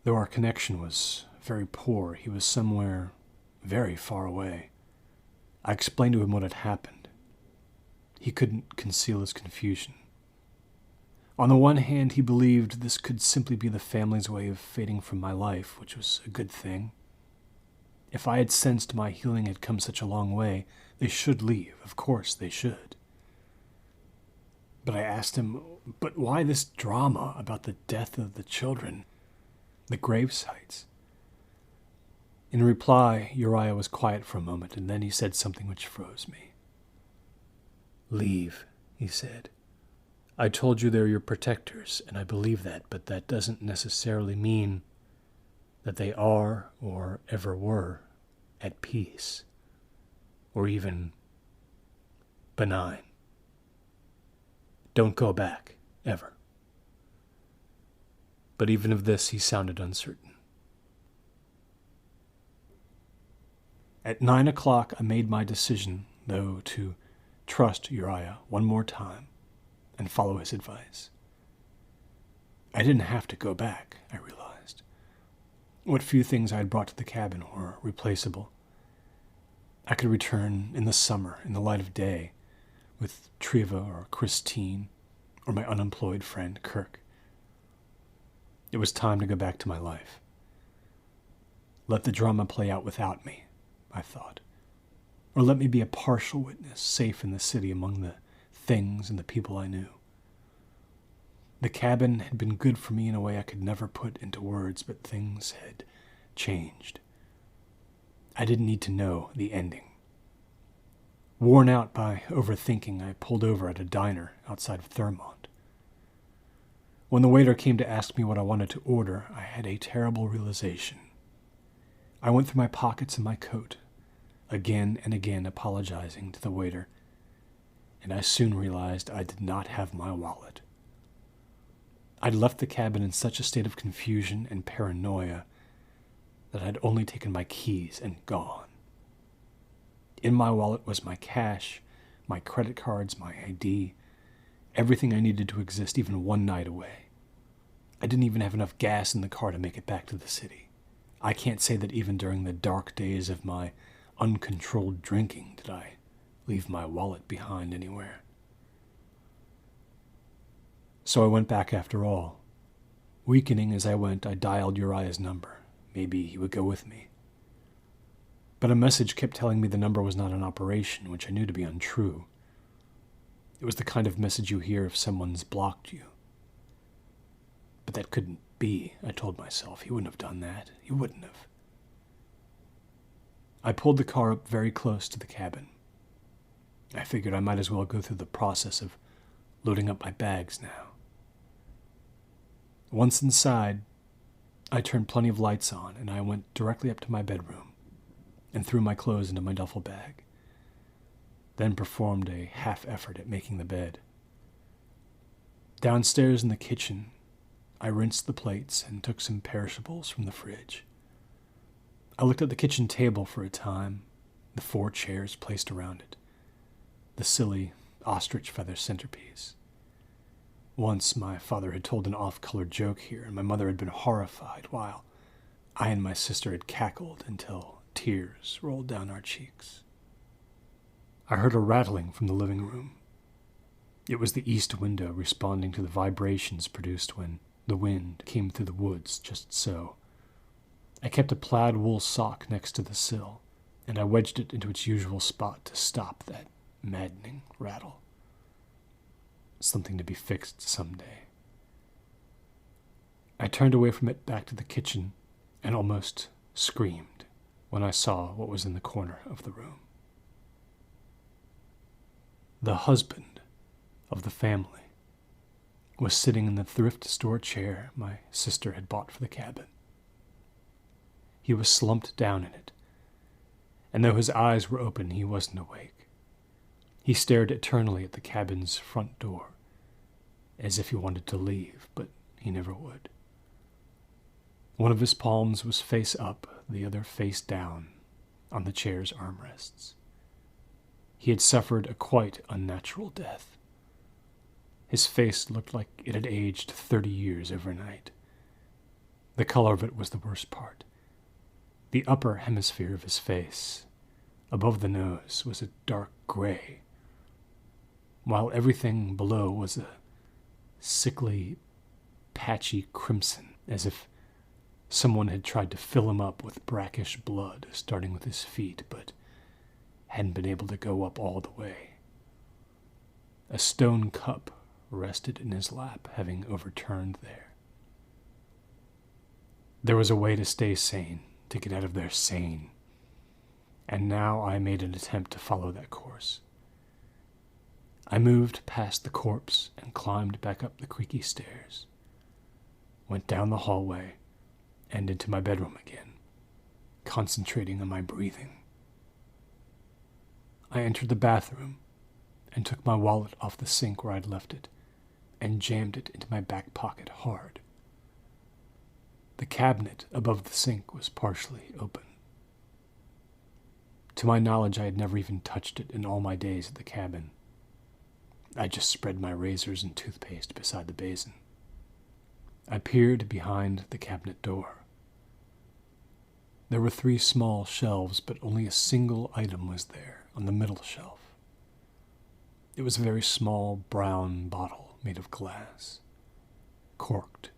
Though our connection was very poor, he was somewhere very far away. I explained to him what had happened. He couldn't conceal his confusion. On the one hand, he believed this could simply be the family's way of fading from my life, which was a good thing. If I had sensed my healing had come such a long way, they should leave. Of course they should. But I asked him, but why this drama about the death of the children, the grave sites? In reply, Uriah was quiet for a moment, and then he said something which froze me. "Leave," he said. "I told you they're your protectors, and I believe that, but that doesn't necessarily mean that they are, or ever were, at peace, or even benign. Don't go back, ever." But even of this he sounded uncertain. At 9:00, I made my decision, though, to trust Uriah one more time and follow his advice. I didn't have to go back, I realized. What few things I had brought to the cabin were replaceable. I could return in the summer, in the light of day, with Treva or Christine, or my unemployed friend Kirk. It was time to go back to my life. Let the drama play out without me, I thought. Or let me be a partial witness, safe in the city among the things and the people I knew. The cabin had been good for me in a way I could never put into words, but things had changed. I didn't need to know the ending. Worn out by overthinking, I pulled over at a diner outside of Thurmont. When the waiter came to ask me what I wanted to order, I had a terrible realization. I went through my pockets and my coat, again and again apologizing to the waiter, and I soon realized I did not have my wallet. I'd left the cabin in such a state of confusion and paranoia that I'd only taken my keys and gone. In my wallet was my cash, my credit cards, my ID, everything I needed to exist even one night away. I didn't even have enough gas in the car to make it back to the city. I can't say that even during the dark days of my uncontrolled drinking did I leave my wallet behind anywhere. So I went back after all. Weakening as I went, I dialed Uriah's number. Maybe he would go with me. But a message kept telling me the number was not in operation, which I knew to be untrue. It was the kind of message you hear if someone's blocked you. But that couldn't be, I told myself. He wouldn't have done that. He wouldn't have. I pulled the car up very close to the cabin. I figured I might as well go through the process of loading up my bags now. Once inside, I turned plenty of lights on, and I went directly up to my bedroom and threw my clothes into my duffel bag, then performed a half effort at making the bed. Downstairs in the kitchen, I rinsed the plates and took some perishables from the fridge. I looked at the kitchen table for a time, the 4 chairs placed around it, the silly ostrich feather centerpiece. Once my father had told an off-colored joke here, and my mother had been horrified, while I and my sister had cackled until tears rolled down our cheeks. I heard a rattling from the living room. It was the east window responding to the vibrations produced when the wind came through the woods, just so. I kept a plaid wool sock next to the sill, and I wedged it into its usual spot to stop that maddening rattle. Something to be fixed someday. I turned away from it back to the kitchen and almost screamed when I saw what was in the corner of the room. The husband of the family was sitting in the thrift store chair my sister had bought for the cabin. He was slumped down in it, and though his eyes were open, he wasn't awake. He stared eternally at the cabin's front door, as if he wanted to leave, but he never would. One of his palms was face up, the other face down, on the chair's armrests. He had suffered a quite unnatural death. His face looked like it had aged 30 years overnight. The color of it was the worst part. The upper hemisphere of his face, above the nose, was a dark gray, while everything below was a sickly, patchy crimson, as if someone had tried to fill him up with brackish blood, starting with his feet, but hadn't been able to go up all the way. A stone cup rested in his lap, having overturned there. There was a way to stay sane, to get out of there sane, and now I made an attempt to follow that course. I moved past the corpse and climbed back up the creaky stairs, went down the hallway, and into my bedroom again, concentrating on my breathing. I entered the bathroom and took my wallet off the sink where I'd left it and jammed it into my back pocket hard. The cabinet above the sink was partially open. To my knowledge, I had never even touched it in all my days at the cabin. I just spread my razors and toothpaste beside the basin. I peered behind the cabinet door. There were 3 small shelves, but only a single item was there on the middle shelf. It was a very small brown bottle made of glass, corked.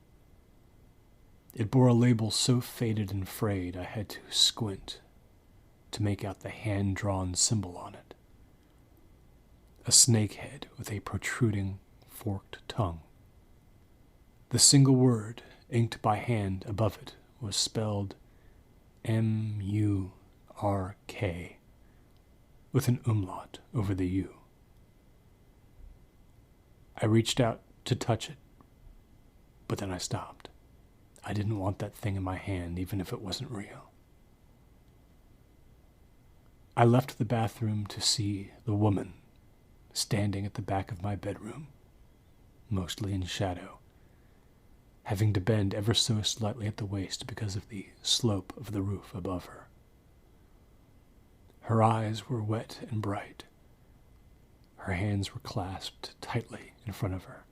It bore a label so faded and frayed I had to squint to make out the hand-drawn symbol on it. A snake head with a protruding, forked tongue. The single word, inked by hand above it, was spelled M-U-R-K, with an umlaut over the U. I reached out to touch it, but then I stopped. I didn't want that thing in my hand, even if it wasn't real. I left the bathroom to see the woman standing at the back of my bedroom, mostly in shadow, having to bend ever so slightly at the waist because of the slope of the roof above her. Her eyes were wet and bright. Her hands were clasped tightly in front of her.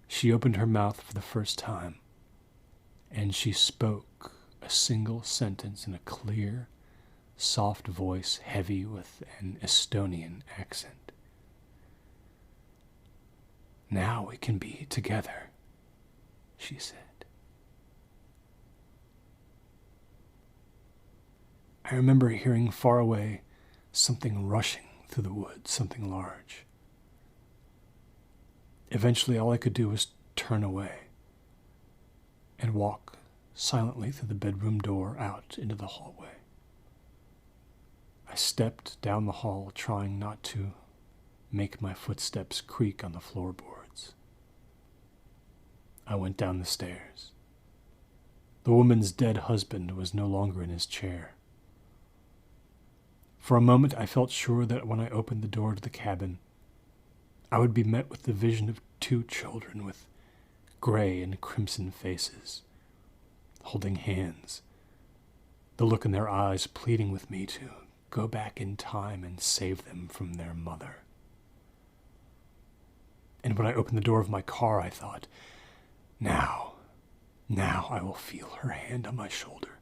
She opened her mouth for the first time, and she spoke a single sentence in a clear, soft voice heavy with an Estonian accent. "Now we can be together," she said. I remember hearing far away something rushing through the woods, something large. Eventually, all I could do was turn away and walk silently through the bedroom door out into the hallway. I stepped down the hall, trying not to make my footsteps creak on the floorboards. I went down the stairs. The woman's dead husband was no longer in his chair. For a moment, I felt sure that when I opened the door to the cabin, I would be met with the vision of 2 children with gray and crimson faces, holding hands, the look in their eyes pleading with me to go back in time and save them from their mother. And when I opened the door of my car, I thought, now I will feel her hand on my shoulder.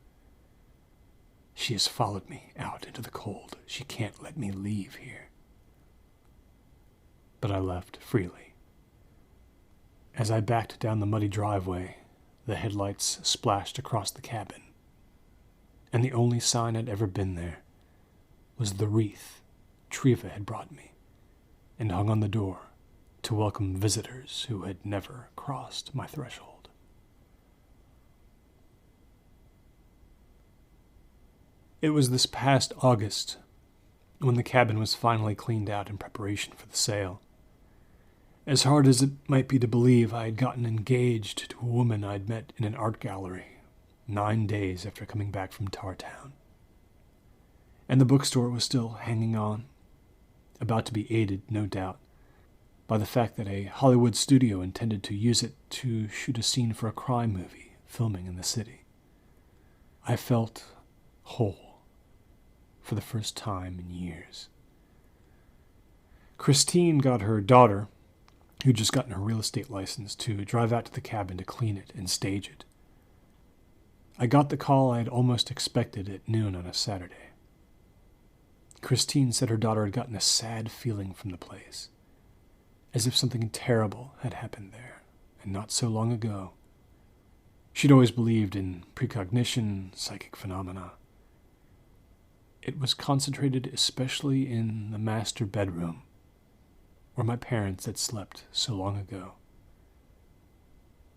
She has followed me out into the cold. She can't let me leave here. But I left freely. As I backed down the muddy driveway, the headlights splashed across the cabin, and the only sign I'd ever been there was the wreath Treva had brought me and hung on the door to welcome visitors who had never crossed my threshold. It was this past August when the cabin was finally cleaned out in preparation for the sale. As hard as it might be to believe, I had gotten engaged to a woman I'd met in an art gallery 9 days after coming back from Tartown. And the bookstore was still hanging on, about to be aided, no doubt, by the fact that a Hollywood studio intended to use it to shoot a scene for a crime movie filming in the city. I felt whole for the first time in years. Christine got her daughter, who'd just gotten her real estate license, to drive out to the cabin to clean it and stage it. I got the call I had almost expected at noon on a Saturday. Christine said her daughter had gotten a sad feeling from the place, as if something terrible had happened there, and not so long ago. She'd always believed in precognition, psychic phenomena. It was concentrated especially in the master bedroom, where my parents had slept so long ago.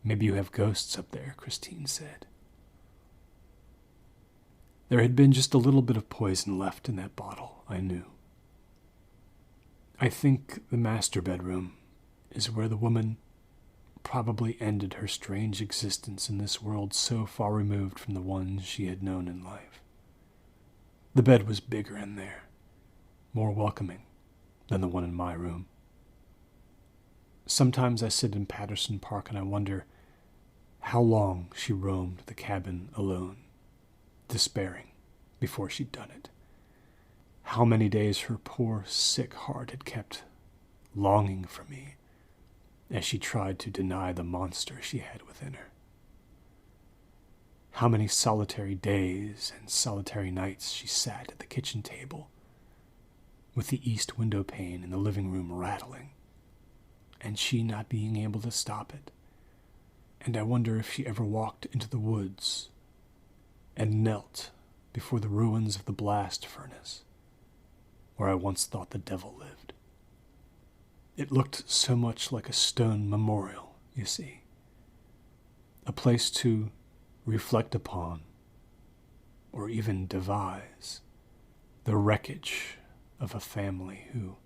Maybe you have ghosts up there, Christine said. There had been just a little bit of poison left in that bottle, I knew. I think the master bedroom is where the woman probably ended her strange existence in this world so far removed from the ones she had known in life. The bed was bigger in there, more welcoming than the one in my room. Sometimes I sit in Patterson Park and I wonder how long she roamed the cabin alone, despairing before she'd done it. How many days her poor, sick heart had kept longing for me as she tried to deny the monster she had within her. How many solitary days and solitary nights she sat at the kitchen table with the east window pane in the living room rattling, and she not being able to stop it. And I wonder if she ever walked into the woods and knelt before the ruins of the blast furnace, where I once thought the devil lived. It looked so much like a stone memorial, you see. A place to reflect upon, or even devise, the wreckage of a family who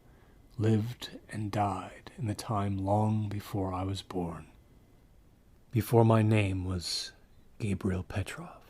lived and died in the time long before I was born, before my name was Gabriel Petrov.